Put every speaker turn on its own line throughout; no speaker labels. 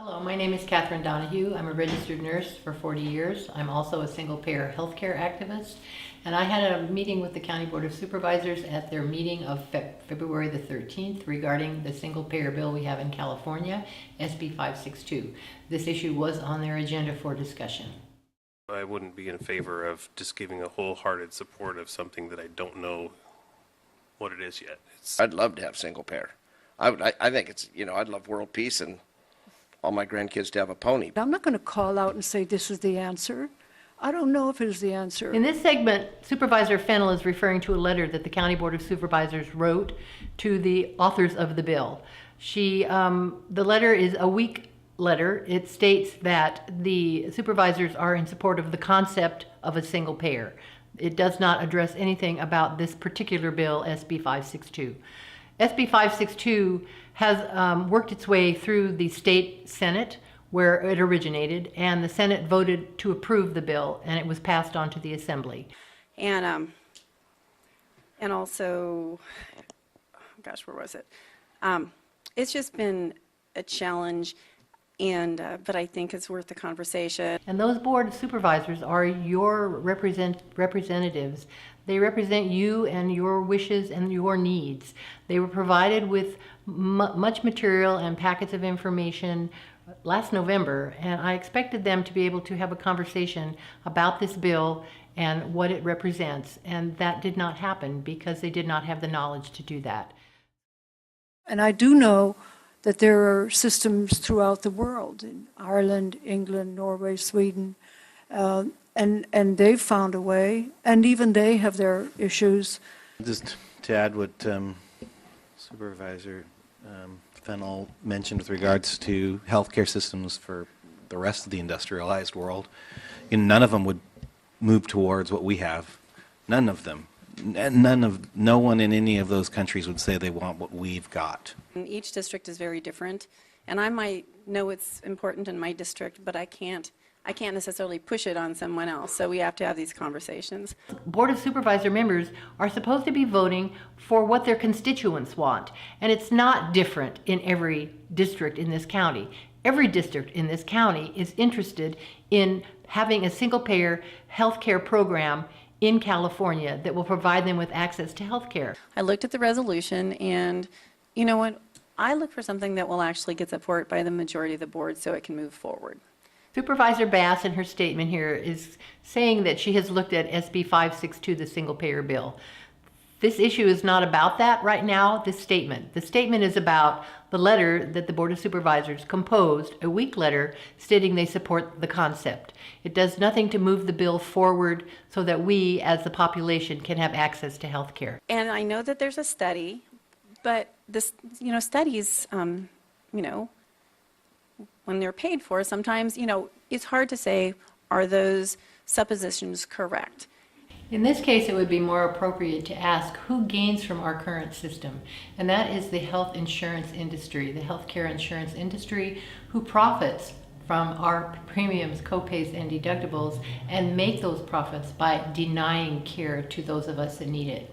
Hello, my name is Catherine Donahue. I'm a registered nurse for 40 years. I'm also a single-payer healthcare activist, and I had a meeting with the County Board of Supervisors at their meeting of February the 13th regarding the single-payer bill we have in California, SB562. This issue was on their agenda for discussion.
I wouldn't be in favor of just giving a wholehearted support of something that I don't know what it is yet.
I'd love to have single payer. I think it's, I'd love world peace and all my grandkids to have a pony.
I'm not going to call out and say this is the answer. I don't know if it is the answer.
In this segment, Supervisor Fennell is referring to a letter that the County Board of Supervisors wrote to the authors of the bill. The letter is a weak letter. It states that the supervisors are in support of the concept of a single payer. It does not address anything about this particular bill, SB562. SB562 has worked its way through the state Senate where it originated, and the Senate voted to approve the bill, and it was passed on to the Assembly.
And also, gosh, where was it? It's just been a challenge, but I think it's worth the conversation.
And those board of supervisors are your representatives. They represent you and your wishes and your needs. They were provided with much material and packets of information last November, and I expected them to be able to have a conversation about this bill and what it represents, and that did not happen because they did not have the knowledge to do that.
And I do know that there are systems throughout the world, in Ireland, England, Norway, Sweden, and they've found a way, and even they have their issues.
Just to add what Supervisor Fennell mentioned with regards to healthcare systems for the rest of the industrialized world, none of them would move towards what we have. None of them. No one in any of those countries would say they want what we've got.
And each district is very different, and I might know it's important in my district, but I can't necessarily push it on someone else, so we have to have these conversations.
Board of Supervisor members are supposed to be voting for what their constituents want, and it's not different in every district in this county. Every district in this county is interested in having a single-payer health care program in California that will provide them with access to health care.
I looked at the resolution, and you know what? I look for something that will actually get support by the majority of the board so it can move forward.
Supervisor Bass in her statement here is saying that she has looked at SB 562, the single-payer bill. This issue is not about that right now, this statement. The statement is about the letter that the Board of Supervisors composed, a weak letter stating they support the concept. It does nothing to move the bill forward so that we, as the population, can have access to health care.
And I know that there's a study, but this, studies, when they're paid for, sometimes, it's hard to say, are those suppositions correct?
In this case, it would be more appropriate to ask who gains from our current system, and that is the health insurance industry, the healthcare insurance industry, who profits from our premiums, copays, and deductibles, and make those profits by denying care to those of us that need it.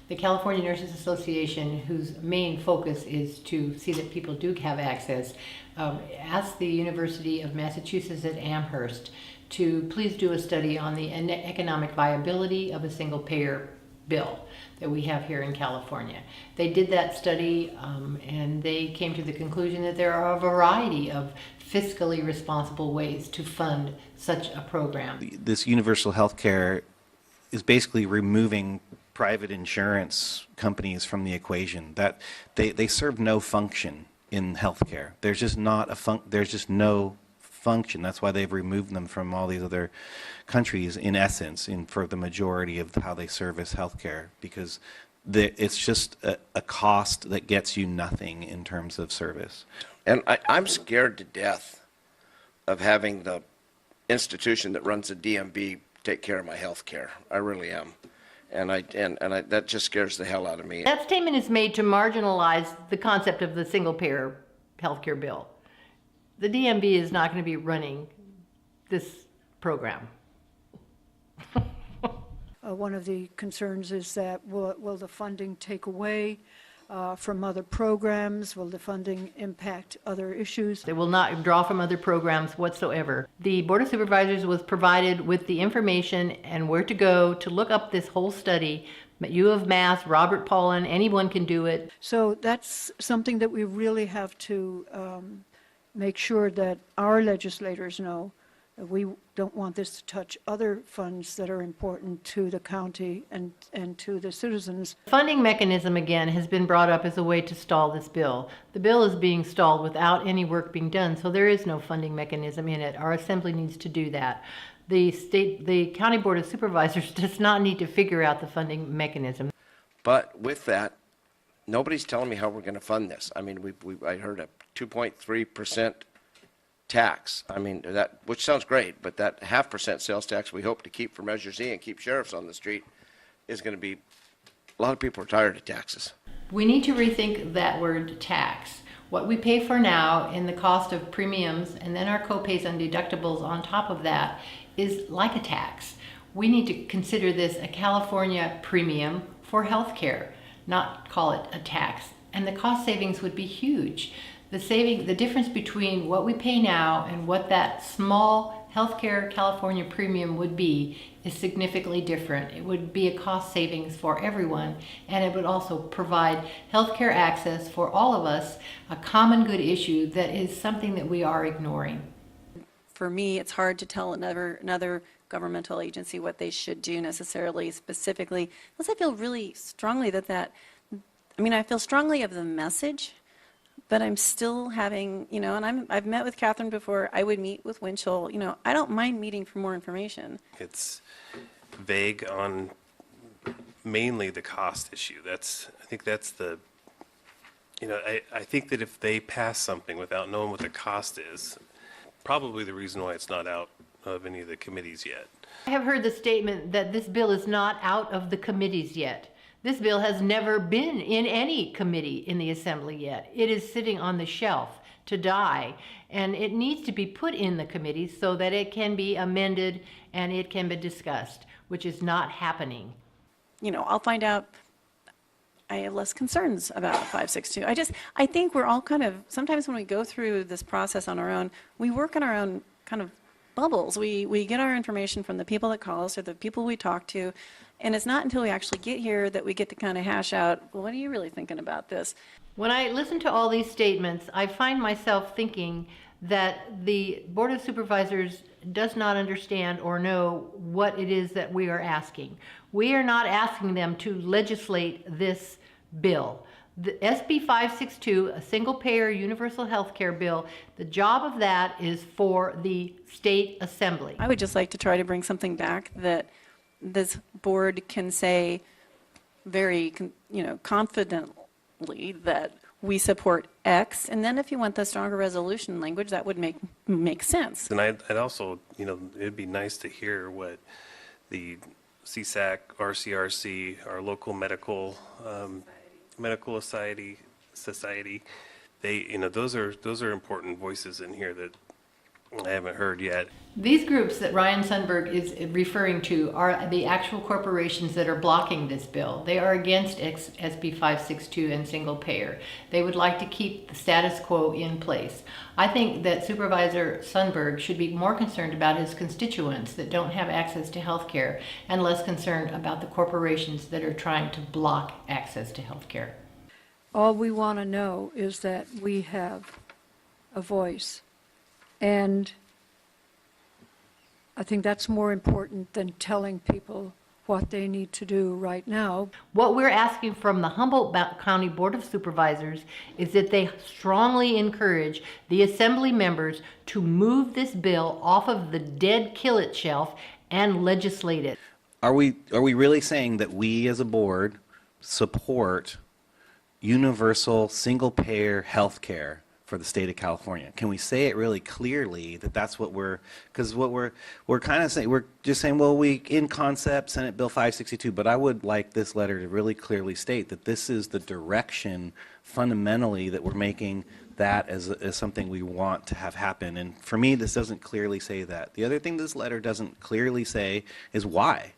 The California Nurses Association, whose main focus is to see that people do have access, asked the University of Massachusetts at Amherst to please do a study on the economic viability of a single-payer bill that we have here in California. They did that study and they came to the conclusion that there are a variety of fiscally responsible ways to fund such a program.
This universal health care is basically removing private insurance companies from the equation. That they serve no function in healthcare. There's just no function. That's why they've removed them from all these other countries, in essence, for the majority of how they service healthcare, because it's just a cost that gets you nothing in terms of service.
And I'm scared to death of having the institution that runs the DMV take care of my health care. I really am. And that just scares the hell out of me.
That statement is made to marginalize the concept of the single-payer healthcare bill. The DMV is not going to be running this program.
One of the concerns is that will the funding take away from other programs? Will the funding impact other issues?
They will not draw from other programs whatsoever. The Board of Supervisors was provided with the information and where to go to look up this whole study. U of Mass, Robert Paulin, anyone can do it.
So that's something that we really have to make sure that our legislators know. That we don't want this to touch other funds that are important to the county and to the citizens.
Funding mechanism, again, has been brought up as a way to stall this bill. The bill is being stalled without any work being done, so there is no funding mechanism in it. Our assembly needs to do that. The County Board of Supervisors does not need to figure out the funding mechanism.
But with that, nobody's telling me how we're going to fund this. I mean, I heard a 2.3% tax. I mean, that, which sounds great, but that 0.5% sales tax we hope to keep for Measure Z and keep sheriffs on the street is going to be, a lot of people are tired of taxes.
We need to rethink that word tax. What we pay for now in the cost of premiums and then our co-pays and deductibles on top of that is like a tax. We need to consider this a California premium for health care, not call it a tax. And the cost savings would be huge. The difference between what we pay now and what that small healthcare California premium would be is significantly different. It would be a cost savings for everyone, and it would also provide healthcare access for all of us, a common good issue that is something that we are ignoring.
For me, it's hard to tell another governmental agency what they should do necessarily, specifically, unless I feel really strongly I feel strongly of the message, but I'm still having, and I've met with Catherine before. I would meet with Winchell. I don't mind meeting for more information.
It's vague on mainly the cost issue. I think that's the, I think that if they pass something without knowing what the cost is, probably the reason why it's not out of any of the committees yet.
I have heard the statement that this bill is not out of the committees yet. This bill has never been in any committee in the Assembly yet. It is sitting on the shelf to die, and it needs to be put in the committees so that it can be amended and it can be discussed, which is not happening.
I'll find out. I have less concerns about 562. I think we're all sometimes when we go through this process on our own, we work in our own kind of bubbles. We get our information from the people that call us or the people we talk to, and it's not until we actually get here that we get to kind of hash out, well, what are you really thinking about this?
When I listen to all these statements, I find myself thinking that the Board of Supervisors does not understand or know what it is that we are asking. We are not asking them to legislate this bill. The SB562, a single-payer universal health care bill, the job of that is for the state assembly.
I would just like to try to bring something back that this board can say very, confidently that we support X, and then if you want the stronger resolution language, that would make sense.
And I'd also, it'd be nice to hear what the CSAC, RCRC, our local medical society, they, those are important voices in here that I haven't heard yet.
These groups that Ryan Sundberg is referring to are the actual corporations that are blocking this bill. They are against SB 562 and single payer. They would like to keep the status quo in place. I think that Supervisor Sundberg should be more concerned about his constituents that don't have access to health care and less concerned about the corporations that are trying to block access to health care.
All we want to know is that we have a voice. And I think that's more important than telling people what they need to do right now.
What we're asking from the Humboldt County Board of Supervisors is that they strongly encourage the assembly members to move this bill off of the dead kill it shelf and legislate it.
Are we really saying that we as a board support universal single-payer health care for the state of California? Can we say it really clearly that that's what because what we're kind of saying, we're just saying, well, we, in concept, Senate Bill 562, but I would like this letter to really clearly state that this is the direction fundamentally that we're making that as something we want to have happen. And for me, this doesn't clearly say that. The other thing this letter doesn't clearly say is why.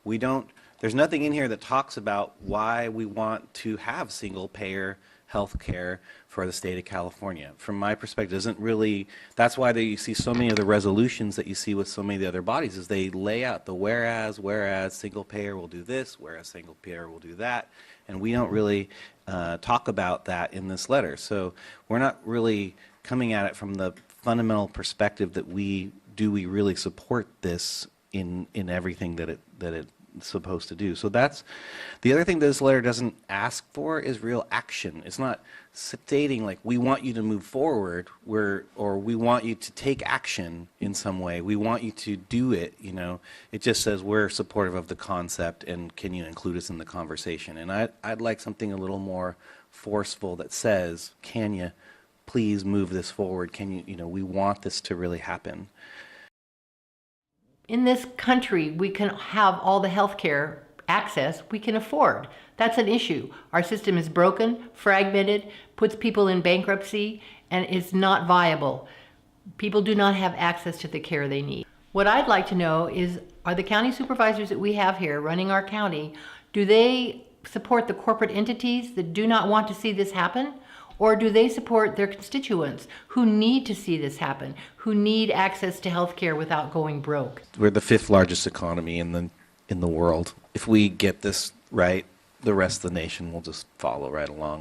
We don't There's nothing in here that talks about why we want to have single-payer health care for the state of California. From my perspective, isn't really, that's why you see so many of the resolutions that you see with so many of the other bodies, is they lay out the whereas single payer will do this, whereas single payer will do that, and we don't really talk about that in this letter. So we're not really coming at it from the fundamental perspective that we really support this in everything that it's supposed to do. So that's the other thing that this letter doesn't ask for, is real action. It's not stating like, we want you to move forward, or we want you to take action in some way, we want you to do it, you know. It just says we're supportive of the concept and can you include us in the conversation. And I'd like something a little more forceful that says, can you please move this forward? Can you, you know, we want this to really happen.
In this country, we can have all the health care access we can afford. That's an issue. Our system is broken, fragmented, puts people in bankruptcy, and is not viable. People do not have access to the care they need. What I'd like to know is, are the county supervisors that we have here running our county, do they support the corporate entities that do not want to see this happen? Or do they support their constituents who need to see this happen, who need access to health care without going broke?
We're the 5th largest economy in the world. If we get this right, the rest of the nation will just follow right along.